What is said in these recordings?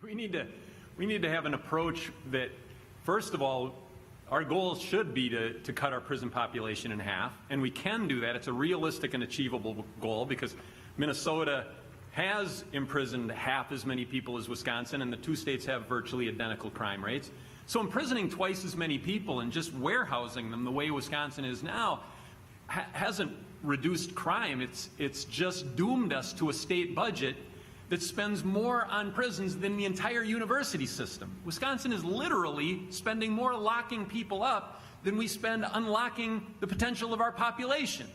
We need to have an approach that, first of all, our goal should be to cut our prison population in half, and we can do that. It's a realistic and achievable goal because Minnesota has imprisoned half as many people as Wisconsin, and the two states have virtually identical crime rates. So imprisoning twice as many people and just warehousing them the way Wisconsin is now hasn't reduced crime. It's just doomed us to a state budget that spends more on prisons than the entire university system. Wisconsin is literally spending more locking people up than we spend unlocking the potential of our population.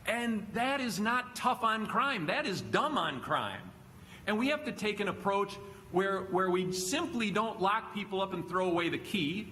And that is not tough on crime. That is dumb on crime. And we have to take an approach where we simply don't lock people up and throw away the key,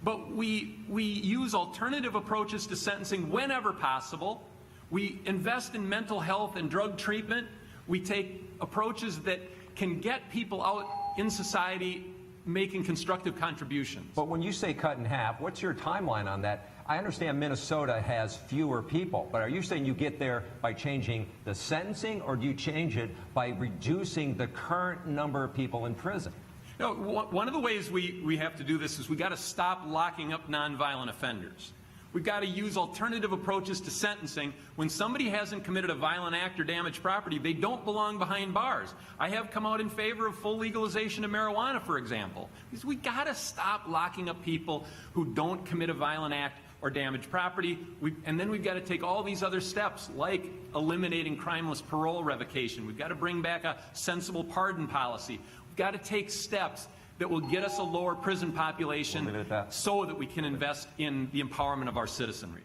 but we use alternative approaches to sentencing whenever possible. We invest in mental health and drug treatment. We take approaches that can get people out in society making constructive contributions. But when you say cut in half, what's your timeline on that? I understand Minnesota has fewer people, but are you saying you get there by changing the sentencing, or do you change it by reducing the current number of people in prison? No, one of the ways we have to do this is we got to stop locking up nonviolent offenders. We've got to use alternative approaches to sentencing. When somebody hasn't committed a violent act or damaged property, they don't belong behind bars. I have come out in favor of full legalization of marijuana, for example, because we got to stop locking up people who don't commit a violent act or damaged property. And then we've got to take all these other steps, like eliminating crimeless parole revocation. We've got to bring back a sensible pardon policy. We've got to take steps that will get us a lower prison population so that we can invest in the empowerment of our citizenry.